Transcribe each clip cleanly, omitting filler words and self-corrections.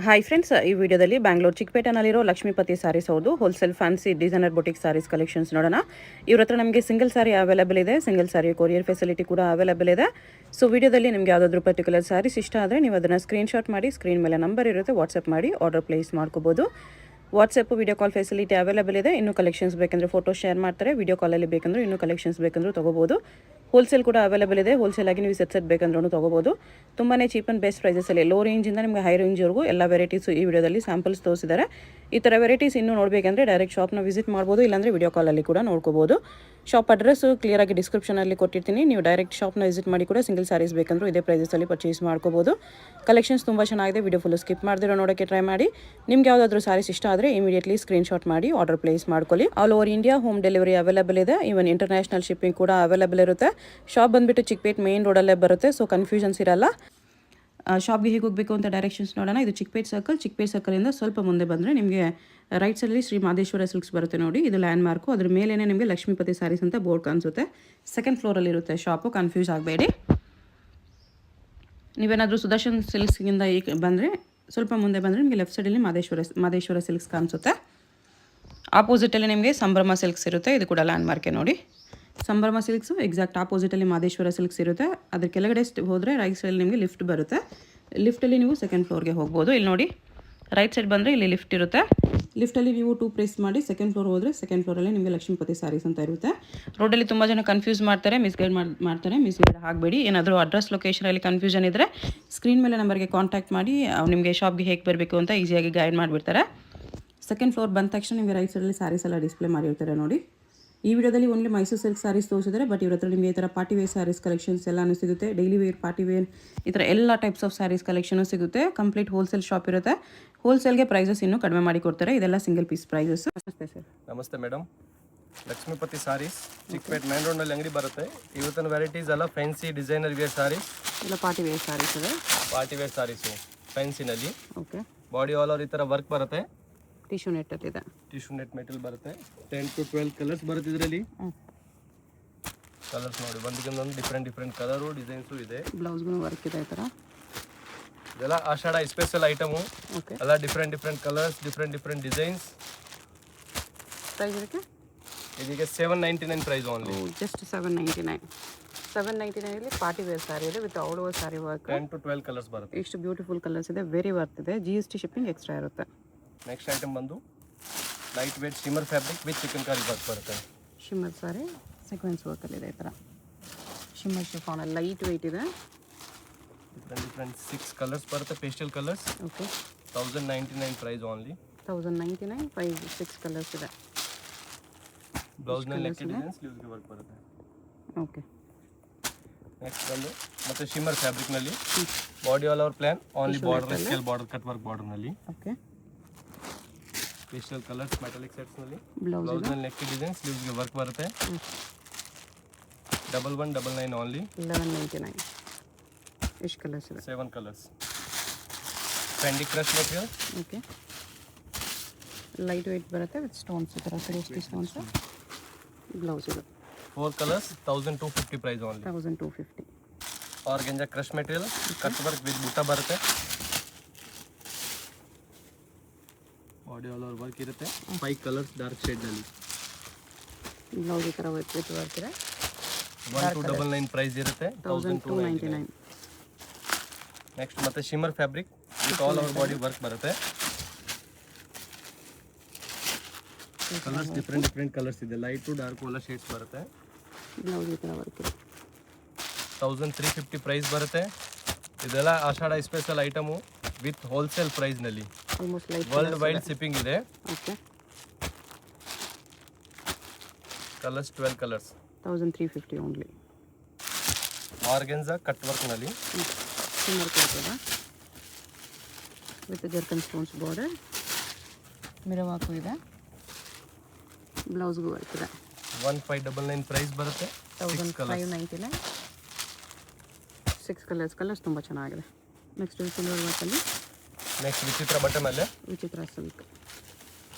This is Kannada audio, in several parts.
ಹಾಯ್ ಫ್ರೆಂಡ್ಸ್, ಈ ವಿಡಿಯೋದಲ್ಲಿ ಬ್ಯಾಂಗ್ಳೂರ್ ಚಿಕ್ಕಪೇಟೆನಲ್ಲಿರೋ ಲಕ್ಷ್ಮೀಪತಿ ಸ್ಯಾರೀಸ್ ಹೌದು wholesale fancy designer boutique sarees collections ನೋಡೋಣ. ಇವ್ರ ಹತ್ರ ನಮಗೆ ಸಿಂಗಲ್ ಸ್ಯಾರಿ ಅವೈಲೇಬಲ್ ಇದೆ, ಸಿಂಗಲ್ ಸ್ಯಾರಿ ಕೊರಿಯರ್ ಫೆಸಿಲಿಟಿ ಕೂಡ ಅವೈಲೇಬಲ್ ಇದೆ. ಸೊ ವಿಡಿಯೋದಲ್ಲಿ ನಿಮಗೆ ಯಾವುದಾದ್ರೂ ಪರ್ಟಿಕ್ಯುಲರ್ ಸ್ಯಾರೀಸ್ ಇಷ್ಟ ಆದರೆ ನೀವು ಅದನ್ನು ಸ್ಕ್ರೀನ್ಶಾಟ್ ಮಾಡಿ, ಸ್ಕ್ರೀನ್ ಮೇಲೆ ನಂಬರ್ ಇರುತ್ತೆ, ವಾಟ್ಸಪ್ ಮಾಡಿ ಆರ್ಡರ್ ಪ್ಲೇಸ್ ಮಾಡ್ಕೋಬೋದು. WhatsApp video call facility available ಇದೆ. ಇನ್ನೂ ಕಲೆಕ್ಷನ್ಸ್ ಬೇಕಂದರೆ ಫೋಟೋ ಶೇರ್ ಮಾಡ್ತಾರೆ. ವಿಡಿಯೋ ಕಾಲಲ್ಲಿ ಬೇಕಂದ್ರೆ ಇನ್ನೂ ಕಲೆಕ್ಷನ್ಸ್ ಬೇಕಂದ್ರೂ ತೊಗೋಬೋದು. ಹೋಲ್ಸೇಲ್ ಕೂಡ ಅವೈಲೇಬಲ್ ಇದೆ. ಹೋಲ್ಸೇಲ್ ಆಗಿ ನೀವು ಸೆಟ್ ಬೇಕಂದ್ರೂ ತೊಗೋಬೋದು. ತುಂಬಾ ಚೀಪ್ ಆ್ಯಂಡ್ ಬೆಸ್ಟ್ ಪ್ರೈಸಸಲ್ಲಿ ಲೋ ರೇಂಜಿಂದ ನಿಮಗೆ ಹೈ ರೇಂಜ್ವರೆಗೂ ಎಲ್ಲ ವೆರೈಟೀಸು ಈ ವಿಡಿಯೋದಲ್ಲಿ ಸ್ಯಾಂಪಲ್ಸ್ ತೋರಿಸಿದ್ದಾರೆ. ಈ ಥರ ವೆರೈಟೀಸ್ ಇನ್ನೂ ನೋಡಬೇಕಂದ್ರೆ ಡೈರೆಕ್ಟ್ ಶಾಪ್ನ ವಿಸಿಟ್ ಮಾಡ್ಬೋದು, ಇಲ್ಲಾಂದರೆ ವಿಡಿಯೋ ಕಾಲಲ್ಲಿ ಕೂಡ ನೋಡ್ಕೋಬೋದು. ಶಾಪ್ ಅಡ್ರೆಸ್ಸು ಕ್ಲಿಯರಾಗಿ ಡಿಸ್ಕ್ರಿಪ್ಷನಲ್ಲಿ ಕೊಟ್ಟಿರ್ತೀನಿ. ನೀವು ಡೈರೆಕ್ಟ್ ಶಾಪ್ನ ವಿಸಿಟ್ ಮಾಡಿ ಕೂಡ ಸಿಂಗಲ್ ಸ್ಯಾರೀಸ್ ಬೇಕಂದ್ರೂ ಇದೇ ಪ್ರೈಸಸಲ್ಲಿ ಪರ್ಚೇಸ್ ಮಾಡ್ಕೋಬೋದು. ಕಲೆಕ್ಷನ್ಸ್ ತುಂಬ ಚೆನ್ನಾಗಿದೆ. ವಿಡಿಯೋ ಫುಲ್ ಸ್ಕಿಪ್ ಮಾಡಿದಿರೋ ನೋಡೋಕ್ಕೆ ಟ್ರೈ ಮಾಡಿ. ನಿಮ್ಗೆ ಯಾವುದಾದ್ರೂ ಸ್ಯಾರೀಸ್ ಇಷ್ಟ ಆದರೆ ಇಮಿಡಿಯೇಟ್ಲಿ ಸ್ಕ್ರೀನ್ಶಾಟ್ ಮಾಡಿ ಆರ್ಡರ್ ಪ್ಲೇಸ್ ಮಾಡ್ಕೊಳ್ಳಿ. All over India home delivery available ಇದೆ. ಈವನ್ ಇಂಟರ್ನ್ಯಾಷನಲ್ ಶಿಪ್ಪಿಂಗ್ ಕೂಡ ಅವೈಲೇಬಲ್ ಇರುತ್ತೆ. ಶಾಪ್ ಬಂದುಬಿಟ್ಟು ಚಿಕ್ಕಪೇಟ್ ಮೇನ್ ರೋಡಲ್ಲೇ ಬರುತ್ತೆ, ಸೊ ಕನ್ಫ್ಯೂಷನ್ಸ್ ಇರಲ್ಲ. ಶಾಪ್ಗೆ ಹೇಗೆ ಹೋಗಬೇಕು ಅಂತ ಡೈರೆಕ್ಷನ್ಸ್ ನೋಡೋಣ. ಇದು ಚಿಕ್ಕಪೇಟ್ ಸರ್ಕಲಿಂದ ಸ್ವಲ್ಪ ಮುಂದೆ ಬಂದರೆ ನಿಮಗೆ ರೈಟ್ ಸೈಡಲ್ಲಿ ಶ್ರೀ ಮಾದೇಶ್ವರ ಸಿಲ್ಕ್ಸ್ ಬರುತ್ತೆ ನೋಡಿ, ಇದು ಲ್ಯಾಂಡ್ ಮಾರ್ಕು. ಅದ್ರ ಮೇಲೇ ನಿಮಗೆ ಲಕ್ಷ್ಮೀಪತಿ ಸ್ಯಾರೀಸ್ ಅಂತ ಬೋರ್ಡ್ ಕಾಣಿಸುತ್ತೆ. ಸೆಕೆಂಡ್ ಫ್ಲೋರಲ್ಲಿ ಇರುತ್ತೆ ಶಾಪು, ಕನ್ಫ್ಯೂಸ್ ಆಗಬೇಡಿ. ನೀವೇನಾದರೂ ಸುದರ್ಶನ್ ಸಿಲ್ಕ್ಸ್ಗಿಂದ ಈಗ ಬಂದರೆ ಸ್ವಲ್ಪ ಮುಂದೆ ಬಂದರೆ ನಿಮಗೆ ಲೆಫ್ಟ್ ಸೈಡಲ್ಲಿ ಮಾದೇಶ್ವರ ಸಿಲ್ಕ್ಸ್ ಕಾಣಿಸುತ್ತೆ. ಆಪೋಸಿಟಲ್ಲಿ ನಿಮಗೆ ಸಂಭ್ರಮ ಸಿಲ್ಕ್ಸ್ ಇರುತ್ತೆ, ಇದು ಕೂಡ ಲ್ಯಾಂಡ್ ಮಾರ್ಕೆ ನೋಡಿ. ಸಂಭ್ರಮ ಸಿಲ್ಕ್ಸು ಎಕ್ಸಾಕ್ಟ್ ಆಪೋಸಿಟಲ್ಲಿ ಮಾದೇಶ್ವರ ಸಿಲ್ಕ್ಸ್ ಇರುತ್ತೆ. ಅದ್ರ ಕೆಳಗಡೆ ಹೋದರೆ ರೈಟ್ ಸೈಡಲ್ಲಿ ನಿಮಗೆ ಲಿಫ್ಟ್ ಬರುತ್ತೆ. ಲಿಫ್ಟಲ್ಲಿ ನೀವು ಸೆಕೆಂಡ್ ಫ್ಲೋರ್ಗೆ ಹೋಗ್ಬೋದು. ಇಲ್ಲಿ ನೋಡಿ, ರೈಟ್ ಸೈಡ್ ಬಂದರೆ ಇಲ್ಲಿ ಲಿಫ್ಟ್ ಇರುತ್ತೆ. ಲಿಫ್ಟಲ್ಲಿ ನೀವು 2 ಪ್ರೆಸ್ ಮಾಡಿ ಸೆಕೆಂಡ್ ಫ್ಲೋರ್ ಹೋದರೆ ಸೆಕೆಂಡ್ ಫ್ಲೋರಲ್ಲಿ ನಿಮಗೆ ಲಕ್ಷ್ಮೀಪತಿ ಸ್ಯಾರೀಸ್ ಅಂತ ಇರುತ್ತೆ. ರೋಡಲ್ಲಿ ತುಂಬ ಜನ ಕನ್ಫ್ಯೂಸ್ ಮಾಡ್ತಾರೆ, ಮಿಸ್ಗೈಡ್ ಆಗಬೇಡಿ. ಏನಾದರೂ ಅಡ್ರೆಸ್ ಲೊಕೇಶನಲ್ಲಿ ಕನ್ಫ್ಯೂಷನ್ ಇದ್ದರೆ ಸ್ಕ್ರೀನ್ ಮೇಲೆ ನಂಬರ್ಗೆ ಕಾಂಟ್ಯಾಕ್ಟ್ ಮಾಡಿ, ನಿಮಗೆ ಶಾಪ್ಗೆ ಹೇಗೆ ಬರಬೇಕು ಅಂತ ಈಸಿಯಾಗಿ ಗೈಡ್ ಮಾಡಿಬಿಡ್ತಾರೆ. ಸೆಕೆಂಡ್ ಫ್ಲೋರ್ ಬಂದ ತಕ್ಷಣ ನಿಮಗೆ ರೈಟ್ ಸೈಡಲ್ಲಿ ಸ್ಯಾರೀಸ್ ಎಲ್ಲ ಡಿಸ್ಪ್ಲೇ ಮಾಡಿರ್ತಾರೆ ನೋಡಿ. ಈ ವಿಡಿಯೋದಲ್ಲಿ ಓನ್ಲಿ ಮೈಸೂರು ಸಿಲ್ಕ್ ಸ್ಯಾರೀಸ್ ತೋರಿಸಿದರೆ, ಬಟ್ ಇವ್ರ ಹತ್ರ ನಿಮಗೆ ಈ ಥರ ಪಾರ್ಟಿ ವೇರ್ ಸ್ಯಾರೀಸ್ ಕಲೆಕ್ಷನ್ಸ್ ಎಲ್ಲನೂ ಸಿಗುತ್ತೆ. ಡೈಲಿ ವೇರ್, ಪಾರ್ಟಿ ವೇರ್, ಈ ಥರ ಎಲ್ಲ ಟೈಪ್ಸ್ ಆಫ್ ಸ್ಯಾರೀಸ್ ಕಲೆಕ್ಷನು ಸಿಗುತ್ತೆ. ಕಂಪ್ಲೀಟ್ ಹೋಲ್ಸೇಲ್ ಶಾಪ್ ಇರುತ್ತೆ. ಹೋಲ್ಸೇಲ್ಗೆ ಪ್ರೈಸಸ್ ಇನ್ನೂ ಕಡಿಮೆ ಮಾಡಿ ಕೊಡ್ತಾರೆ. ಇದೆಲ್ಲ ಸಿಂಗಲ್ ಪೀಸ್ ಪ್ರೈಸಸ್. ನಮಸ್ತೆ ಸರ್. ನಮಸ್ತೆ ಮೇಡಮ್. ಲಕ್ಷ್ಮೀಪತಿ ಸ್ಯಾರೀಸ್ ಚಿಕ್ಕಪೇಟ್ ಮೇನ್ ರೋಡ್ನಲ್ಲಿ ಅಂಗಡಿ ಬರುತ್ತೆ. ಇವತ್ತಿನ ವೆರೈಟೀಸ್ ಎಲ್ಲ ಫ್ಯಾನ್ಸಿ ಡಿಸೈನರ್ ವೇರ್ ಸ್ಯಾರೀಸ್, ಎಲ್ಲ ಪಾರ್ಟಿ ವೇರ್ ಸ್ಯಾರೀಸ್ ಇದೆ. ಪಾರ್ಟಿ ವೇರ್ ಸ್ಯಾರೀಸು ಫ್ಯಾನ್ಸಿನಲ್ಲಿ. ಓಕೆ. ಬಾಡಿ ಆಲ್ ಓವರ್ ಈ ಥರ ವರ್ಕ್ ಬರುತ್ತೆ. ಟಿಶ್ಯೂ ನೆಟ್ಟಲ್ಲಿದೆ. ಟಿಶ್ಯೂ ನೆಟ್ ಮೆಟೀರಿಯಲ್ ಬರುತ್ತೆ. 10 to 12 ಕಲರ್ಸ್ ಬರುತ್ತೆ ಇದರಲ್ಲಿ. ಕಲರ್ಸ್ ನೋಡಿ, ಒಂದಕ್ಕೊಂದು ಡಿಫ್ರೆಂಟ್ ಕಲರು ಡಿಸೈನ್ಸು ಇದೆ. ಬ್ಲೌಸ್ಗೂ ವರ್ಕ್ ಇದೆ ಈ ಥರ. ಇದೆಲ್ಲ ಆಷಾಢ ಸ್ಪೆಷಲ್ ಐಟಮು. ಎಲ್ಲ different colours, different designs. Price ಇದೀಗ 799 ಪ್ರೈಸ್ ಓನ್ಲಿ. ಜಸ್ಟ್ 799 ಇಲ್ಲಿ ಪಾರ್ಟಿ ವೇರ್ ಸ್ಯಾರಿ ಇದೆ with all over saree work. 10 to 12 colours ಬರುತ್ತೆ. ಎಷ್ಟು ಬ್ಯೂಟಿಫುಲ್ ಕಲರ್ಸ್ ಇದೆ, ವೆರಿ ವರ್ತ್ ಇದೆ. GST ಶಿಪ್ಪಿಂಗ್ ಎಕ್ಸ್ಟ್ರಾ ಇರುತ್ತೆ. ನೆಕ್ಸ್ಟ್ ಐಟಮ್ ಬಂದು light weight shimmer fabric with chikankari work ಬರುತ್ತೆ. ಶಿಮ್ಮರ್ ಸಾರಿ ಸೀಕ್ವೆನ್ಸ್ ವರ್ಕಲ್ಲಿದೆ. ಈ ಥರ ಶಿಮ್ಮರ್ ಶಿಫಾನ್ ಲೈಟ್ ವೆಯ್ಟ್ ಇದೆ. ಡಿಫ್ರೆಂಟ್ 6 ಕಲರ್ಸ್ ಬರುತ್ತೆ, pastel colours. Okay. 1099 price only. 1099 price. 6 colours ಇದೆ. ಬ್ಲೌಸ್ನಲ್ಲಿ ನೆಕ್ ಡಿಸೈನ್, ಸ್ಲೀವ್ಸ್ಗೆ ವರ್ಕ್ ಬರುತ್ತೆ. ಓಕೆ. ನೆಕ್ಸ್ಟ್ ಬಂದು ಮತ್ತೆ ಶಿಮ್ಮರ್ ಫ್ಯಾಬ್ರಿಕ್ನಲ್ಲಿ body all over plan, only border scale border cut work ಬಾರ್ಡರ್ನಲ್ಲಿ. ಓಕೆ. ಪೇಸ್ಟಲ್ ಕಲರ್ಸ್ ಮೆಟಾಲಿಕ್ ಸೆಟ್ಸ್ನಲ್ಲಿ. ಬ್ಲೌಸ್ನಲ್ಲಿ ನೆಕ್ ಡಿಸೈನ್, ಸ್ಲೀವ್ಸ್ಗೆ ವರ್ಕ್ ಬರುತ್ತೆ. 1199 ಓನ್ಲಿ. 1199. ಎಷ್ಟು ಕಲರ್ಸ್ ಇದೆ? 7 colours. Fendi crush material. Okay. Light weight ಬರುತ್ತೆ ವಿತ್ ಸ್ಟೋನ್ಸ್, ಈ ಥರ GST ಸ್ಟೋನ್ಸ್. ಬ್ಲೌಸ್ ಇದು 4 colours. 1250 price only. 1250. Organza crush material, cut work with ಬುಟ್ಟ ಬರುತ್ತೆ. ಬಾಡಿ ಆಲ್ ಓವರ್ ವರ್ಕ್ ಇರುತ್ತೆ. 5 ಕಲರ್ಸ್ ಡಾರ್ಕ್ ಶೇಡ್ನಲ್ಲಿ. ಬ್ಲೌಸ್ ಈ ಥರ ವರ್ಕ್ ವಿತ್ ವರ್ಕ್ ಇದೆ. 1299 ಪ್ರೈಸ್ ಇರುತ್ತೆ. 1299. ನೆಕ್ಸ್ಟ್ ಮತ್ತೆ shimmer fabric with all over body work ಬರುತ್ತೆ. ಕಲರ್ಸ್ ಡಿಫ್ರೆಂಟ್ ಕಲರ್ಸ್ ಇದೆ. ಲೈಟ್ ಟು ಡಾರ್ಕ್ ಎಲ್ಲ ಶೇಡ್ಸ್ ಬರುತ್ತೆ. ಬ್ಲೌಸ್ ಈ ಥರ ವರ್ಕ್ ಇದೆ. 1350 ಪ್ರೈಸ್ ಬರುತ್ತೆ. ಇದೆಲ್ಲ ಆಷಾಢ ಸ್ಪೆಷಲ್ ಐಟಮು ವಿತ್ ಹೋಲ್ಸೇಲ್ ಪ್ರೈಸ್ನಲ್ಲಿ. Almost light world wide shipping ಇದೆ. Okay. Colours 12 colours. 1350 only. Organza cut ವರ್ಕ್ನಲ್ಲಿ. ಶಿಮ್ಮರ್ ಕೊಡ್ತದೆ with zircon stones border. Mirror work ಇದೆ. ಬ್ಲೌಸ್ಗೂ ವರ್ಕ್ ಇದೆ. 1599 ಪ್ರೈಸ್ ಬರುತ್ತೆ. 1599. 6 ಕಲರ್ಸ್ ತುಂಬ ಚೆನ್ನಾಗಿದೆ. Next silver ವರ್ಕಲ್ಲಿ. ನೆಕ್ಸ್ಟ್ ವಿಚಿತ್ರ ಬಟ್ಟೆ ಮೇಲೆ ವಿಚಿತ್ರ ಸಿಲ್ಕ್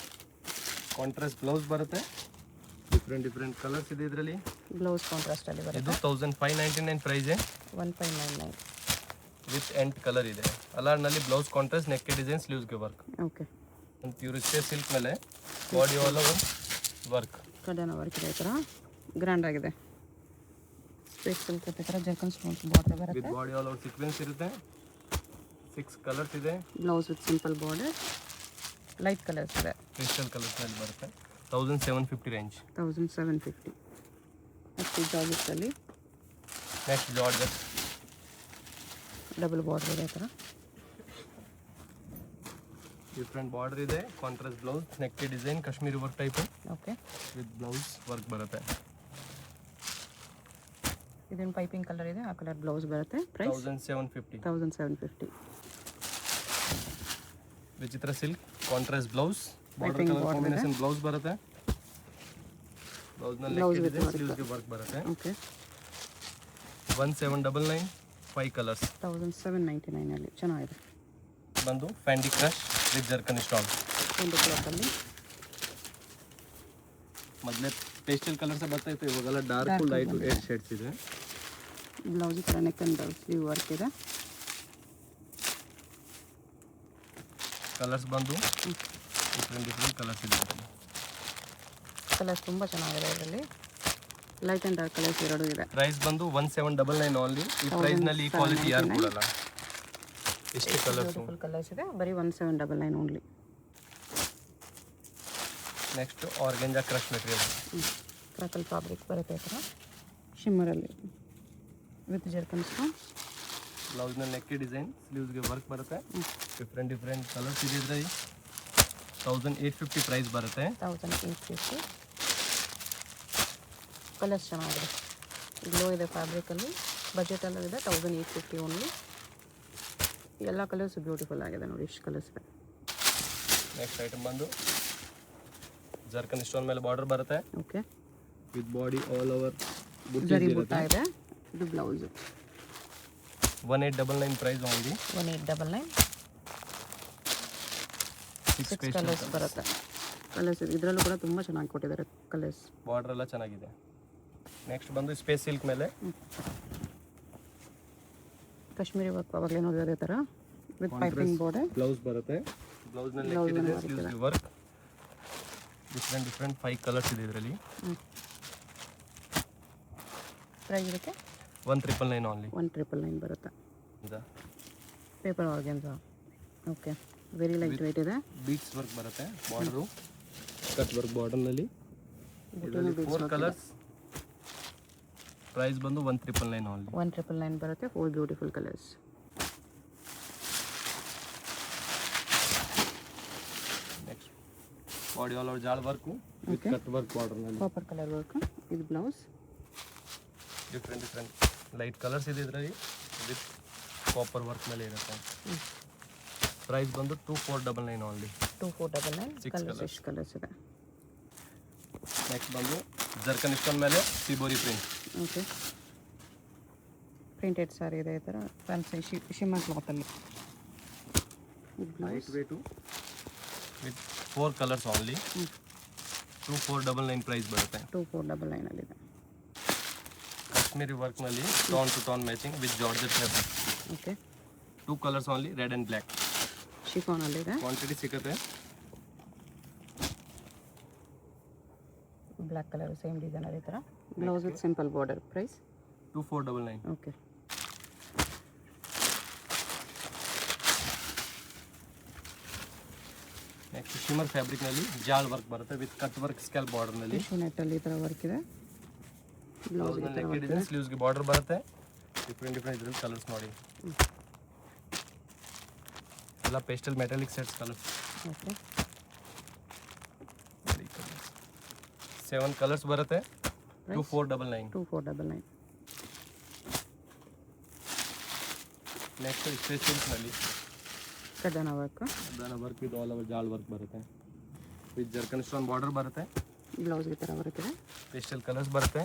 ಕಾಂಟ್ರಾಸ್ಟ್ ಬ್ಲೌಸ್ ಬರುತ್ತೆ. ಡಿಫ್ರೆಂಟ್ ಕಲರ್ಸ್ ಇದೆ ಇದರಲ್ಲಿ. ಬ್ಲೌಸ್ ಕಾಂಟ್ರಾಸ್ಟ್ ಅಲ್ಲಿ ಬರುತ್ತೆ. ಇದು 1599 ಪ್ರೈಸ್. 1599 ವಿತ್ ಎಂಟ್ ಕಲರ್ ಇದೆ. ಅಲಾರ್ನಲ್ಲಿ ಬ್ಲೌಸ್ ಕಾಂಟ್ರಾಸ್ಟ್, ನೆಕ್ ಡಿಸೈನ್, ಸ್ಲೀವ್ಸ್ಗೆ ವರ್ಕ್. ಓಕೆ. ಒಂದು ಪ್ಯೂರ್ ಸ್ಪೇಸ್ ಸಿಲ್ಕ್ ಮೇಲೆ ಬಾಡಿ ಆಲ್ ಓವರ್ ವರ್ಕ್. ಕಡೆನ ವರ್ಕ್ ಇದೆ ಈ ಥರ ಗ್ರ್ಯಾಂಡ್ ಆಗಿದೆ. ಸ್ಪೇಸ್ ಸಿಲ್ಕ್ ಈ ಥರ ಜರ್ಕನ್ ಸ್ಟೋನ್ಸ್ ಬಾರ್ಡರ್ ವಿತ್ ಬರುತ್ತೆ. ಬಾಡಿ ಆಲ್ ಓವರ್ ಸೀಕ್ವೆನ್ಸ್ ಇರುತ್ತೆ. 6 ಕಲರ್ಸ್ ಇದೆ. Blouse with simple border, light colours ಇದೆ. ಕ್ರಿಸ್ಟಲ್ ಕಲರ್ಸ್ ಮೇಲೆ ಬರುತ್ತೆ. 1750 ರೇಂಜ್. 1750. ಮತ್ತು ಜಾರ್ಜೆಟ್ಸಲ್ಲಿ ನೆಕ್ಸ್ಟ್ ಜಾರ್ಜೆಟ್ ಡಬಲ್ ಬಾರ್ಡರ್ ಇದೆ ಈ ಥರ. ಡಿಫ್ರೆಂಟ್ ಬಾರ್ಡರ್ ಇದೆ. Contrast blouse, neck design, Kashmiri work type okay. With blouse work ಬರುತ್ತೆ. ಇದೇನು ಪೈಪಿಂಗ್ ಕಲರ್ ಇದೆ, ಆ ಕಲರ್ ಬ್ಲೌಸ್ ಬರುತ್ತೆ. ಪ್ರೈಸ್ 1750. 1750. ವಿಚಿತ್ರ silk contrast blouse, border Piping colour border combination blouse ಬರುತ್ತೆ. ಬ್ಲೌಸ್ನಲ್ಲಿ Blouse neck with design, work. ಸ್ಲೀವ್ಸ್ಗೆ ವರ್ಕ್ ಬರುತ್ತೆ. ಓಕೆ. 1799, 5 ಕಲರ್ಸ್. 1799 ಅಲ್ಲಿ ಚೆನ್ನಾಗಿದೆ. ಬಂದು ಫ್ಯಾಂಡಿ ಕ್ರಶ್ ವಿತ್ ಜರ್ಕನ್ ಸ್ಟಾಲ್. ಒಂದು ಕ್ಲಾತಲ್ಲಿ ಮೊದಲೇ ಪೇಸ್ಟಲ್ ಕಲರ್ಸ್ ಬರ್ತಾ ಇತ್ತು, ಇವಾಗೆಲ್ಲ ಡಾರ್ಕ್ ಲೈಟ್ 8 ಶೇಡ್ಸ್ ಇದೆ. ಬ್ಲೌಸ್ ಈ ಥರ ನೆಕ್ ಅಂಡ್ ಸ್ಲೀವ್ ವರ್ಕ್ ಇದೆ. ಕಲರ್ಸ್ ಬಂದು ಡಿಫ್ರೆಂಟ್ ಕಲರ್ಸ್ ಇದೆ. ಕಲರ್ಸ್ ತುಂಬ ಚೆನ್ನಾಗಿದೆ ಇದರಲ್ಲಿ. ಲೈಟ್ ಆ್ಯಂಡ್ ಡಾರ್ಕ್ ಕಲರ್ಸ್ ಎರಡೂ ಇದೆ. ಪ್ರೈಸ್ ಬಂದು 1799 ಓನ್ಲಿ. ಈ ಪ್ರೈಸ್ನಲ್ಲಿ ಈ ಕ್ವಾಲಿಟಿ ಯಾರು ಕೊಡಲ್ಲ. ಎಷ್ಟು ಕಲರ್ಸ್. ಬ್ಯೂಟಿಫುಲ್ ಕಲರ್ಸ್ ಇದೆ, ಬರೀ 1799 only. Next organza crush material. Crackle fabric ಬರುತ್ತೆ ಈ ಥರ ಶಿಮ್ಮರಲ್ಲಿ ವಿತ್ ಜರ್ಕನ್ ಸ್ಟೋನ್ಸ್. ಬ್ಲೌಸ್ನಲ್ಲಿ ನೆಕ್ ಡಿಸೈನ್, ಸ್ಲೀವ್ಸ್ಗೆ ವರ್ಕ್ ಬರುತ್ತೆ. ಡಿಫ್ರೆಂಟ್ ಕಲರ್ಸ್ ಇದೆ ಇದರಲ್ಲಿ. 1850 ಪ್ರೈಸ್ ಬರುತ್ತೆ. 1850. ಕಲರ್ಸ್ ಚೆನ್ನಾಗಿದೆ. ಗ್ಲೋ ಇದೆ ಫ್ಯಾಬ್ರಿಕಲ್ಲಿ. ಬಜೆಟಲ್ಲೂ ಇದೆ. 1850 ಓನ್ಲಿ. ಎಲ್ಲ ಕಲರ್ಸ್ ಬ್ಯೂಟಿಫುಲ್ ಆಗಿದೆ ನೋಡಿ, ಇಷ್ಟು ಕಲರ್ಸ್ ಇದೆ. ನೆಕ್ಸ್ಟ್ ಐಟಮ್ ಬಂದು ಜರ್ಕನ್ ಸ್ಟೋನ್ ಮೇಲೆ ಬಾರ್ಡರ್ ಬರುತ್ತೆ. Okay. With body all over zari butta ಇದೆ. ಇದು ಬ್ಲೌಸ್. 1899 price only. 1899. 6 ಕಲರ್ಸ್ ಬರುತ್ತೆ. ಕಲರ್ಸ್ ಇದರಲ್ಲೂ ಕೂಡ ತುಂಬ ಚೆನ್ನಾಗಿ ಕೊಟ್ಟಿದ್ದಾರೆ ಕಲರ್ಸ್. ಬಾರ್ಡರ್ ಎಲ್ಲ ಚೆನ್ನಾಗಿದೆ. ನೆಕ್ಸ್ಟ್ ಬಂದು ಸ್ಪೇಸ್ ಸಿಲ್ಕ್ ಮೇಲೆ ಕಾಶ್ಮೀರಿ ವರ್ಕ್ ಅವಾಗಲೇ ನೋಡಿದ್ರೆ ಅದೇ ಥರ ವಿತ್ ಪೈಪಿಂಗ್ ಬಾರ್ಡರ್. ಬ್ಲೌಸ್ ಬರುತ್ತೆ. ಬ್ಲೌಸ್ನಲ್ಲಿ ಸ್ಲೀವ್ಸ್ಗೆ ವರ್ಕ್. ಡಿಫ್ರೆಂಟ್ 5 ಕಲರ್ಸ್ ಇದೆ ಇದರಲ್ಲಿ. ಪ್ರೈಸ್ ಇದಕ್ಕೆ 1999 ಓನ್ಲಿ. 1999 ಬರುತ್ತೆ. Paper organza. Okay. Very light weight ಇದೆ. ಬೀಟ್ಸ್ ವರ್ಕ್ ಬರುತ್ತೆ. ಬಾರ್ಡರು ಕಟ್ ವರ್ಕ್ ಬಾರ್ಡರ್ನಲ್ಲಿ. ಇದರಲ್ಲಿ 4 ಕಲರ್ಸ್. ಪ್ರೈಸ್ ಬಂದು 1999 ಓನ್ಲಿ. 1999 ಬರುತ್ತೆ. 4 beautiful colours. Next body all over ಜಾಲ್ ವರ್ಕು ವಿತ್ ಕಟ್ ವರ್ಕ್ ಬಾರ್ಡರ್ನಲ್ಲಿ. Copper colour work. ಇದು ಬ್ಲೌಸ್. ಡಿಫ್ರೆಂಟ್ ಲೈಟ್ ಕಲರ್ಸ್ ಇದೆ ಇದರಲ್ಲಿ ವಿತ್ ಕಾಪರ್ ವರ್ಕ್ ಮೇಲೆ ಇರುತ್ತೆ. ಪ್ರೈಸ್ ಬಂದು 2499 ಓನ್ಲಿ. 2499. 6 ಕಲರ್ಸ್ ಎಷ್ಟು ಕಲರ್ಸ್ ಇದೆ. ನೆಕ್ಸ್ಟ್ ಬಂದು ಜರ್ಕನ್ ಸ್ಟೋನ್ ಮೇಲೆ shibori print. Okay. Printed sari ಇದೆ ಈ ಥರ ಫ್ಯಾನ್ಸಿ ಶಿಮ್ಮರ್ ಕ್ಲಾತಲ್ಲಿ. Light weight with 4 colours only. 2499 price ಬರುತ್ತೆ. 2499 ಅಲ್ಲಿದೆ. ಕಾಶ್ಮೀರಿ ವರ್ಕ್ನಲ್ಲಿ tone to tone matching with georgette fabric. Okay. 2 colours only, red and black. ಶಿಫಾನಲ್ಲಿದೆ. ಕ್ವಾಂಟಿಟಿ ಸಿಗುತ್ತೆ. ಬ್ಲ್ಯಾಕ್ ಕಲರ್ ಸೇಮ್ ಡಿಸೈನ್ ಅದೇ ಥರ. Blouse with simple border. Price 2499. Okay. Next shimmer ಫ್ಯಾಬ್ರಿಕ್ನಲ್ಲಿ ಜಾಲ್ ವರ್ಕ್ ಬರುತ್ತೆ ವಿತ್ ಕಟ್ ವರ್ಕ್ ಸ್ಕ್ಯಾಲ್ ಬಾರ್ಡರ್ನಲ್ಲಿ. ಟಿಶ್ಯೂ ನೆಟ್ಟಲ್ಲಿ ಈ ಥರ ವರ್ಕ್ ಇದೆ. ಬ್ಲೌಸ್ನಲ್ಲಿ ನೆಕ್ ಡಿಸೈನ್, ಸ್ಲೀವ್ಸ್ಗೆ ಬಾರ್ಡರ್ ಬರುತ್ತೆ. ಡಿಫ್ರೆಂಟ್ ಇದ್ರಲ್ಲಿ ಕಲರ್ಸ್ ನೋಡಿ. ಎಲ್ಲ pastel metallic sets colours. Okay. 7 colours ಬರುತ್ತೆ. 2499. 2499. ನೆಕ್ಸ್ಟ್ ಸ್ಪೇಸ್ ಸಿಲ್ಕ್ನಲ್ಲಿ ಕಡ್ಡಾನ ವರ್ಕ್. ಅದನ್ನ ವರ್ಕ್ ವಿತ್ ಆಲ್ ಓವರ್ ಜಾಲ್ ವರ್ಕ್ ಬರುತ್ತೆ. ವಿತ್ ಜರ್ಕನ್ ಸ್ಟೋನ್ ಬಾರ್ಡರ್ ಬರುತ್ತೆ. ಬ್ಲೌಸ್ ಈ ಥರ ವರ್ಕ್ ಇದೆ. ಪೇಸ್ಟಲ್ ಕಲರ್ಸ್ ಬರುತ್ತೆ.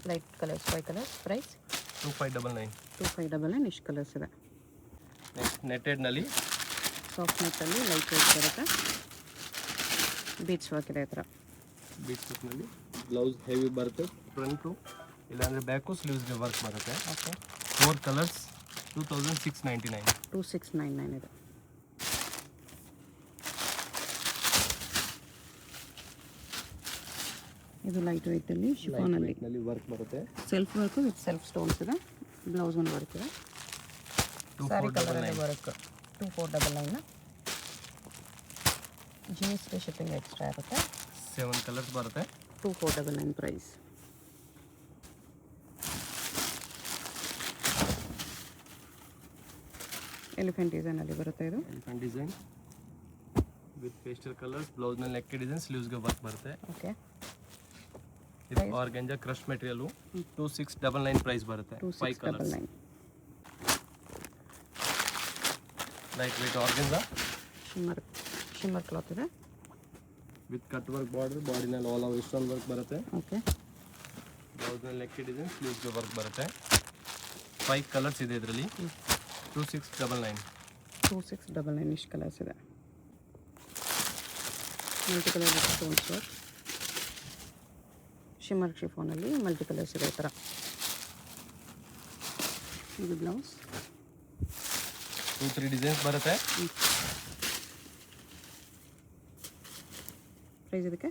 Light colours 5 colours. ಪ್ರೈಸ್ 2599. 2599. ಇಷ್ಟು ಕಲರ್ಸ್ ಇದೆ. ನೆಕ್ಸ್ಟ್ ನೆಟ್ಟೆಡ್ನಲ್ಲಿ ಸಾಫ್ಟ್ ನೆಟ್ಟಲ್ಲಿ ಲೈಟ್ ವೆಯ್ಟ್ ಬರುತ್ತೆ. ಬೀಟ್ಸ್ ವರ್ಕ್ ಇದೆ ಈ ಥರ. ಬೀಟ್ಸ್ ವರ್ಕ್ನಲ್ಲಿ ಬ್ಲೌಸ್ ಹೆವಿ ಬರುತ್ತೆ. ಫ್ರಂಟು ಇಲ್ಲಾಂದರೆ ಬ್ಯಾಕು ಸ್ಲೀವ್ಸ್ಗೆ ವರ್ಕ್ ಬರುತ್ತೆ. ಓಕೆ. 4 ಕಲರ್ಸ್. 2699. 2699 ಇದೆ. ಇದು ಲೈಟ್ ವೆಯ್ಟಲ್ಲಿ ಶಿಫಾನಲ್ಲಿ ನಲ್ಲಿ ವರ್ಕ್ ಬರುತ್ತೆ. Self work with self stones ಇದೆ. ಬ್ಲೌಸ್ ಒಂದು ವರ್ಕ್ ಇದೆ. ಸ್ಯಾರಿ ಕಲರಲ್ಲಿ work 2499. G S T shipping extra ಇರುತ್ತೆ. 7 ಕಲರ್ಸ್ ಬರುತ್ತೆ. 2499 ಪ್ರೈಸ್. ಎಲಿಫೆಂಟ್ ಡಿಸೈನಲ್ಲಿ ಬರುತ್ತೆ ಇದು. Elephant design with pastel colours. Blouse ನಲ್ಲಿ ನೆಕ್ ಡಿಸೈನ್, ಸ್ಲೀವ್ಸ್ ಗೆ ವರ್ಕ್ ಬರುತ್ತೆ. ಓಕೆ. ಇದು ಆರ್ಗಂಜಾ ಕ್ರಶ್ ಮೆಟೀರಿಯಲ್ 2699 ಪ್ರೈಸ್ ಬರುತ್ತೆ. 5 colours. 2699. Light weight organza shimmer cloth ಇದೆ. ವಿತ್ ಕಟ್ ವರ್ಕ್ ಬಾರ್ಡರ್, ಬಾಡಿನಲ್ಲಿ ಆಲ್ ಓವರ್ ಸ್ಟೋನ್ ವರ್ಕ್ ಬರುತ್ತೆ. ಓಕೆ. ಬ್ಲೌಸ್ ನಲ್ಲಿ ನೆಕ್ ಡಿಸೈನ್, ಸ್ಲೀವ್ಸ್ ಗೆ ವರ್ಕ್ ಬರುತ್ತೆ. 5 ಕಲರ್ಸ್ ಇದೆ ಇದರಲ್ಲಿ. 2699. 2699 ಇಷ್ಟು ಕಲರ್ಸ್ ಇದೆ. Multi colour stones work. Shimmer ಶಿಫಾನಲ್ಲಿ ಮಲ್ಟಿ ಕಲರ್ಸ್ ಇದೆ ಈ ಥರ. ಇದು ಬ್ಲೌಸ್. 2-3 ಡಿಸೈನ್ಸ್ ಬರುತ್ತೆ. ಪ್ರೈಸ್ ಇದಕ್ಕೆ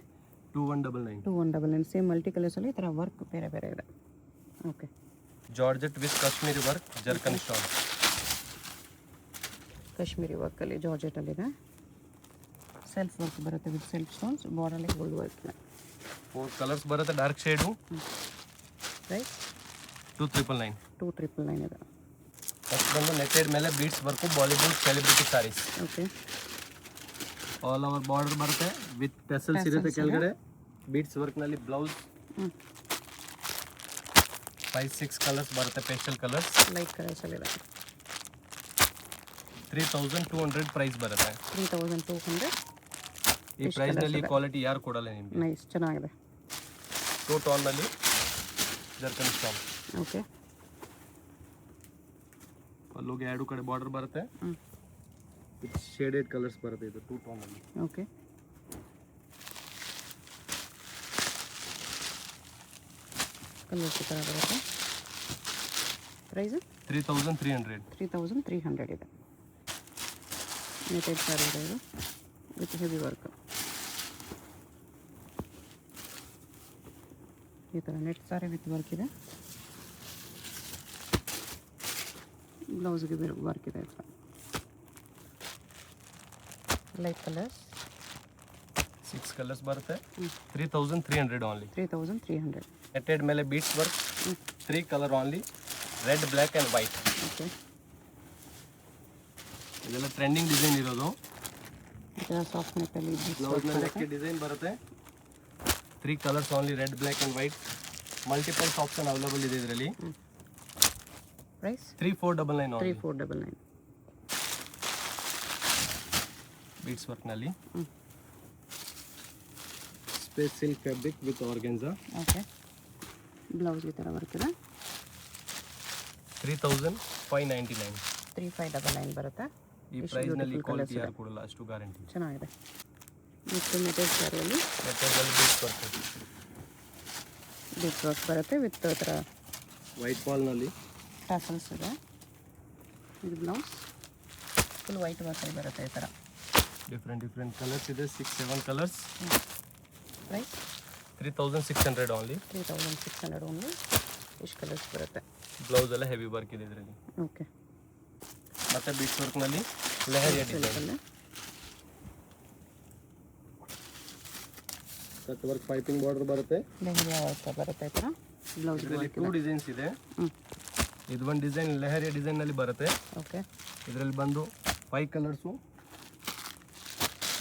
2199. 2199. ಸೇಮ್ ಮಲ್ಟಿ ಕಲರ್ಸಲ್ಲಿ ಈ ಥರ ವರ್ಕ್ ಬೇರೆ ಬೇರೆ ಇದೆ. Okay. Georgette with Kashmiri work, zircon stone. Kashmiri ವರ್ಕಲ್ಲಿ ಜಾರ್ಜೆಟಲ್ಲಿದೆ. ಸೆಲ್ಫ್ ವರ್ಕ್ ಬರುತ್ತೆ ವಿತ್ ಸೆಲ್ಫ್ ಸ್ಟೋನ್ಸ್. ಬಾರ್ಡರ್ಲಿ ಗೋಲ್ಡ್ ವರ್ಕ್ ಇದೆ. 4 ಕಲರ್ಸ್ ಬರುತ್ತೆ. Dark shade. ಪ್ರೈಸ್ 2399. 2399 ಇದೆ. ಫಸ್ಟ್ ಬಂದು ನೆಟೆಡ್ ಮೇಲೆ beads work, Bollywood celebrity sarees. Okay. All over border ಬರುತ್ತೆ ವಿತ್ ಟೆಸಲ್ಸ್ ಇರುತ್ತೆ ಕೆಳಗಡೆ. ಬೀಡ್ಸ್ ವರ್ಕ್ ನಲ್ಲಿ ಬ್ಲೌಸ್. 5-6 ಕಲರ್ಸ್ ಬರುತ್ತೆ. ಪೇಸ್ಟಲ್ ಕಲರ್ಸ್, ಲೈಟ್ ಕಲರ್ಸಲ್ಲಿ ಇದೆ. 3200 ಪ್ರೈಸ್ ಬರುತ್ತೆ. 3200. ಈ ಪ್ರೈಸ್ ನಲ್ಲಿ ಕ್ವಾಲಿಟಿ ಯಾರು ಕೊಡಲ್ಲ ನಿಮಗೆ. ನೈಸ್, ಚೆನ್ನಾಗಿದೆ. 2 ಟೋನ್ ನಲ್ಲಿ ಜರ್ಕನ್ ಸ್ಟೋನ್. ಓಕೆ. ಅಲ್ಲಿಗೆ 2 ಕಡೆ ಬಾರ್ಡರ್ ಬರುತ್ತೆ. ವಿತ್ ಶೇಡೆಡ್ ಕಲರ್ಸ್ ಬರುತ್ತೆ. ಇದು 2 ಟೋನ್ ನಲ್ಲಿ. ಓಕೆ. ಕಲರ್ಸ್ ಈ ಥರ ಬರುತ್ತೆ. ಪ್ರೈಸು 3300. 3300 ಇದೆ. ನೆಟೆಡ್ ಸ್ಯಾರಿ ಇದೆ ಇದು ವಿತ್ ಹೆವಿ ವರ್ಕ್. ಈ ಥರ ನೆಟ್ ಸ್ಯಾರಿ ವಿತ್ ವರ್ಕ್ ಇದೆ. ಬ್ಲೌಸ್ಗೆ ವರ್ಕ್ ಇದೆ. ಈ ಥರ ಲೈಟ್ ಕಲರ್ಸ್. 6 ಕಲರ್ಸ್ ಬರುತ್ತೆ. 3300 ಓನ್ಲಿ. 3300. ನೆಟೆಡ್ ಮೇಲೆ beads work. 3 colour only. Red, black and white. Okay. ಇದೆಲ್ಲ ಟ್ರೆಂಡಿಂಗ್ ಡಿಸೈನ್ ಇರೋದು. ಈ ಥರ ಸಾಫ್ಟ್ ನೆಟ್ಟಲ್ಲಿ ಬ್ಲೌಸ್ ಮೇಲೆ ಡಿಸೈನ್ ಬರುತ್ತೆ. 3 colours only. Red, black and white. Multiples option available ಇದೆ ಇದರಲ್ಲಿ. Price 3499 only. 3499. ಬೀಟ್ಸ್ ವರ್ಕ್ನಲ್ಲಿ. Space silk fabric with organza. Okay. Blouse ಈ ಥರ ವರ್ಕ್ ಇದೆ. 3599. 3599 ಬರುತ್ತೆ. ಈ ಪ್ರೈಸ್ ನಲ್ಲಿ ಕ್ವಾಲಿಟಿ ಯಾರು ಕೊಡಲ್ಲ, ಅಷ್ಟು ಗ್ಯಾರಂಟಿ. ಚೆನ್ನಾಗಿದೆ. ನೆಕ್ಸ್ಟ್ ನೆಟೆಡ್ ಸ್ಯಾರಿಯಲ್ಲಿ netted beads work. Big work ಬರುತ್ತೆ ವಿತ್ ಥರ ವೈಟ್ ಪಾಲ್ನಲ್ಲಿ ಟ್ಯಾಸಲ್ಸ್ ಇದೆ. ಇದು ಬ್ಲೌಸ್ ಫುಲ್ ವೈಟ್ ವರ್ಕಲ್ಲಿ ಬರುತ್ತೆ ಈ ಥರ. ಡಿಫ್ರೆಂಟ್ ಕಲರ್ಸ್ ಇದೆ. 6-7 ಕಲರ್ಸ್. Price 3600 only. 3600 ಓನ್ಲಿ. ಇಷ್ಟು ಕಲರ್ಸ್ ಬರುತ್ತೆ. ಬ್ಲೌಸ್ ಎಲ್ಲ ಹೆವಿ ವರ್ಕ್ ಇದೆ ಇದರಲ್ಲಿ. ಓಕೆ. ಮತ್ತೆ ಬೀಟ್ಸ್ ವರ್ಕ್ನಲ್ಲಿ leheriya design. Cut work piping border ಬರುತ್ತೆ. ಲೆಹರಿಯಾ ವರ್ಕ್ ಬರುತ್ತೆ ಈ ಥರ. ಬ್ಲೌಸ್ ಇದರಲ್ಲಿ 2 ಡಿಸೈನ್ಸ್ ಇದೆ. ಇದು ಒಂದು ಡಿಸೈನ್ ಲೆಹರಿಯಾ ಡಿಸೈನ್ ನಲ್ಲಿ ಬರುತ್ತೆ. ಓಕೆ. ಇದರಲ್ಲಿ ಬಂದು 5 ಕಲರ್ಸು.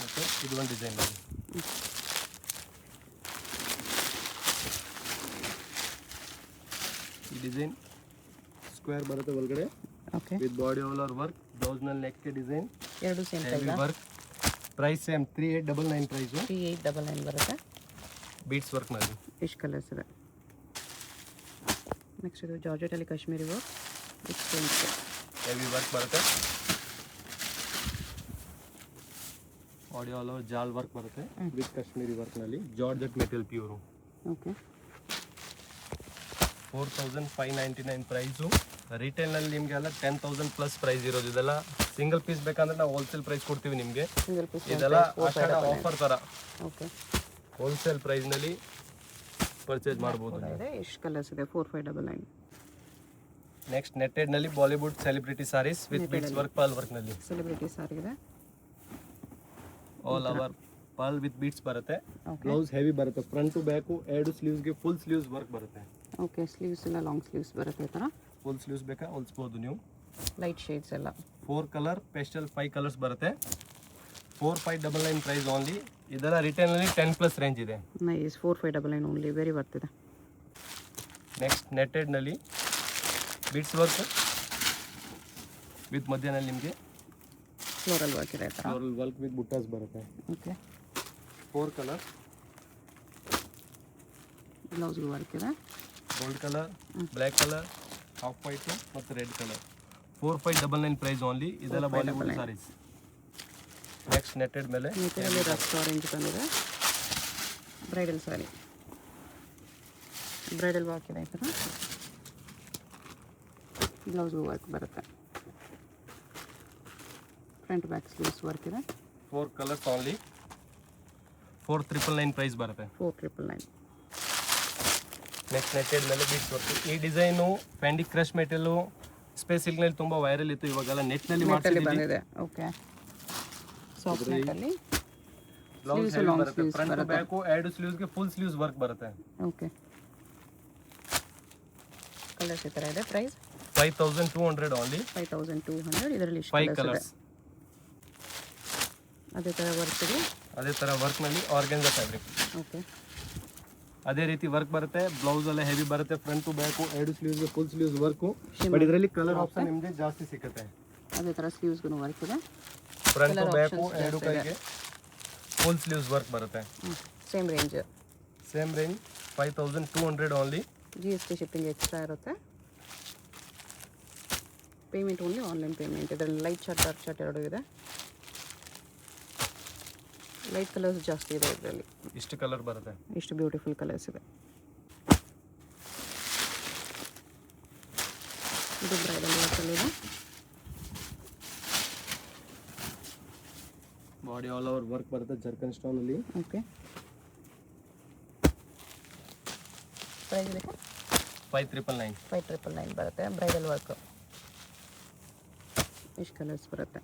ಮತ್ತೆ ಇದು ಒಂದು ಡಿಸೈನ್ ನಲ್ಲಿ. ಈ ಡಿಸೈನ್ ಸ್ಕ್ವೇರ್ ಬರುತ್ತೆ ಒಳಗಡೆ. Okay. With body all over work. Blouse ನಲ್ಲಿ ನೆಕ್ ಡಿಸೈನ್. ಎರಡು same heavy work. Price same 3899 price. 3899 ಬರುತ್ತೆ. ಬೀಟ್ಸ್ ವರ್ಕ್ ನಲ್ಲಿ ಇಷ್ಟು ಕಲರ್ಸ್ ಇದೆ. ನೆಕ್ಸ್ಟ್ ಇದು ಜಾರ್ಜೆಟಲ್ಲಿ Kashmiri work with stones. Heavy work ಬರುತ್ತೆ. ಬಾಡಿ ಆಲ್ ಓವರ್ ಜಾಲ್ ವರ್ಕ್ ಬರುತ್ತೆ ವಿತ್ ಕಾಶ್ಮೀರಿ ವರ್ಕ್ ನಲ್ಲಿ. Georgette material pure. Okay. 4599 price. ರಿಟೇಲ್ನಲ್ಲಿ ನಿಮಗೆಲ್ಲ 10,000 ಪ್ಲಸ್ ಪ್ರೈಸ್ ಇರೋದು. ಇದೆಲ್ಲ ಸಿಂಗಲ್ ಪೀಸ್ ಬೇಕಂದ್ರೆ ನಾವು ಹೋಲ್ಸೇಲ್ ಪ್ರೈಸ್ ಕೊಡ್ತೀವಿ ನಿಮಗೆ. ಸಿಂಗಲ್ ಪೀಸ್ ಇದೆಲ್ಲ ಆಷಾಢ ಆಫರ್ ಥರ ಓಕೆ ಹೋಲ್ಸೇಲ್ ಪ್ರೈಸ್ನಲ್ಲಿ ಪರ್ಚೇಸ್ ಮಾಡ್ಬೋದು. ಇದೆ ಎಷ್ಟು ಕಲರ್ಸ್ ಇದೆ 4599. ನೆಕ್ಸ್ಟ್ ನೆಟ್ಟೆಡ್ನಲ್ಲಿ Bollywood celebrity saris with beads work pearl ವರ್ಕ್ನಲ್ಲಿ. ಸೆಲೆಬ್ರಿಟಿ ಸಾರಿ ಇದೆ all over pearl with beads ಬರುತ್ತೆ. ಓಕೆ ಬ್ಲೌಸ್ ಹೆವಿ ಬರುತ್ತೆ. ಫ್ರಂಟ್ ಟು ಬ್ಯಾಕು ಎರಡು ಸ್ಲೀವ್ಸ್ಗೆ ಫುಲ್ ಸ್ಲೀವ್ಸ್ ವರ್ಕ್ ಬರುತ್ತೆ. ಓಕೆ ಸ್ಲೀವ್ಸ್ ಎಲ್ಲ ಲಾಂಗ್ ಸ್ಲೀವ್ಸ್ ಬರುತ್ತೆ ಈ ಥರ. ಫುಲ್ ಸ್ಲೀವ್ಸ್ ಬೇಕಾ ಹೊಲ್ಸ್ಬೋದು ನೀವು. ಲೈಟ್ ಶೇಡ್ಸ್ ಎಲ್ಲ 4 ಕಲರ್ ಪೇಸ್ಟಲ್ 5 ಕಲರ್ಸ್ ಬರುತ್ತೆ. 4599 ಪ್ರೈಸ್ ಓನ್ಲಿ. ಇದೆಲ್ಲ ರಿಟೇಲ್ನಲ್ಲಿ 10+ ರೇಂಜ್ ಇದೆ. ನೈಸ್ 4599 ಓನ್ಲಿ, ವೆರಿ ಬರ್ತಿದೆ. ನೆಕ್ಸ್ಟ್ ನೆಟ್ಟೆಡ್ನಲ್ಲಿ ಬೀಡ್ಸ್ ವರ್ಕ್ ವಿತ್ ಮಧ್ಯದಲ್ಲಿ ನಿಮಗೆ ಫ್ಲೋರಲ್ ವರ್ಕ್ ಇದೆ ಈ ಥರ. ಫ್ಲೋರಲ್ ವರ್ಕ್ ವಿತ್ ಬುಟ್ಟಾಸ್ ಬರುತ್ತೆ. ಓಕೆ 4 ಕಲರ್ ಬ್ಲೌಸ್ಗೂ ವರ್ಕ್ ಇದೆ. Gold colour, black colour, half white ಮತ್ತು ರೆಡ್ ಕಲರ್. 4599 price only. ಇದೆಲ್ಲ ಬಾಲಿವುಡ್ ಸಾರೀಸ್. ನೆಕ್ಸ್ಟ್ ನೆಟ್ಟೆಡ್ ಮೇಲೆ ನೇಚರಲ್ಲಿ ರಸ್ಟ್ ಆರೆಂಜ್ ಬಂದಿದೆ. ಬ್ರೈಡಲ್ ಸಾರಿ, ಬ್ರೈಡಲ್ ವರ್ಕ್ ಇದೆ ಈ ಥರ. ಬ್ಲೌಸ್ಗೂ ವರ್ಕ್ ಬರುತ್ತೆ. ಫ್ರಂಟ್ ಬ್ಯಾಕ್ ಸ್ಲೀವ್ಸ್ ವರ್ಕ್ ಇದೆ. 4 ಕಲರ್ಸ್ ಓನ್ಲಿ. 4999 ಪ್ರೈಸ್ ಬರುತ್ತೆ. 4999. ನೆಕ್ಸ್ಟ್ ನೆಟ್ಟೆಡ್ ಮೇಲೆ ಬೀಡ್ಸ್ ವರ್ಕ್. ಈ design Fendi crush material space ಸಿಲ್ಕ್ನಲ್ಲಿ ತುಂಬ ವೈರಲ್ ಇತ್ತು. ಇವಾಗೆಲ್ಲ ನೆಟ್ನಲ್ಲಿ ನೆಟ್ಟಲ್ಲಿ ಮಾಡ್ತಿದ್ದೀವಿ. ಬಂದಿದೆ. ಓಕೆ ಸಾಫ್ಟ್ ನೆಟ್ಟಲ್ಲಿ ಬ್ಲೌಸ್ ಹೆವಿ ಬರುತ್ತೆ. ಫ್ರಂಟ್ ಟು ಬ್ಯಾಕು ಎರಡು ಸ್ಲೀವ್ಸ್ಗೆ ಫುಲ್ ಸ್ಲೀವ್ಸ್ ವರ್ಕ್ ಬರುತ್ತೆ. ಓಕೆ ಕಲರ್ಸ್ ಈ ಥರ ಇದೆ. Price 5200 only. 5200. ಇದರಲ್ಲಿ 5 ಕಲರ್ಸ್. ಅದೇ ಥರ ವರ್ಕ್ ಇದೆ. ಅದೇ ಥರ ವರ್ಕ್ನಲ್ಲಿ ಆರ್ಗೆನ್ಜಾ ಫ್ಯಾಬ್ರಿಕ್. ಓಕೆ ಅದೇ ರೀತಿ ವರ್ಕ್ ಬರುತ್ತೆ. ಬ್ಲೌಸ್ ಎಲ್ಲ ಹೆವಿ ಬರುತ್ತೆ. ಫ್ರಂಟ್ ಟು ಬ್ಯಾಕು ಎರಡು ಸ್ಲೀವ್ಸ್ಗೆ ಫುಲ್ ಸ್ಲೀವ್ಸ್ ವರ್ಕು. ಬಟ್ ಇದರಲ್ಲಿ ಕಲರ್ ಆಪ್ಷನ್ ನಿಮಗೆ ಜಾಸ್ತಿ ಸಿಗುತ್ತೆ. ಅದೇ ಥರ ಸ್ಲೀವ್ಸ್ಗೂ ವರ್ಕ್ ಇದೆ. ಫ್ರಂಟ್ ಟು ಬ್ಯಾಕು ಎರಡು ಕೈಗೆ ಫುಲ್ ಸ್ಲೀವ್ಸ್ ವರ್ಕ್ ಬರುತ್ತೆ. Same range. Same range 5200 only. GST shipping extra ಇರುತ್ತೆ. Payment only online payment. ಇದರಲ್ಲಿ ಲೈಟ್ ಶಾರ್ಟ್ ಡಾರ್ಕ್ ಶಾರ್ಟ್ ಎರಡೂ ಇದೆ. ಲೈಟ್ ಕಲರ್ಸ್ ಜಾಸ್ತಿ ಇದೆ ಇದರಲ್ಲಿ. ಇಷ್ಟು ಕಲರ್ ಬರುತ್ತೆ. ಇಷ್ಟು ಬ್ಯೂಟಿಫುಲ್ ಕಲರ್ಸ್ ಇದೆ. ಇದು ಬ್ರೈಡಲ್ ವರ್ಕಲ್ಲಿ ಇದೆ. ಬಾಡಿ ಆಲ್ ಓವರ್ ವರ್ಕ್ ಬರುತ್ತೆ ಜರ್ಕನ್ ಸ್ಟೋನಲ್ಲಿ. ಓಕೆ ಪ್ರೈಸ್ ಇದಕ್ಕೆ 5399. 5399 ಬರುತ್ತೆ. Bridal work. ಇಷ್ಟು ಕಲರ್ಸ್ ಬರುತ್ತೆ.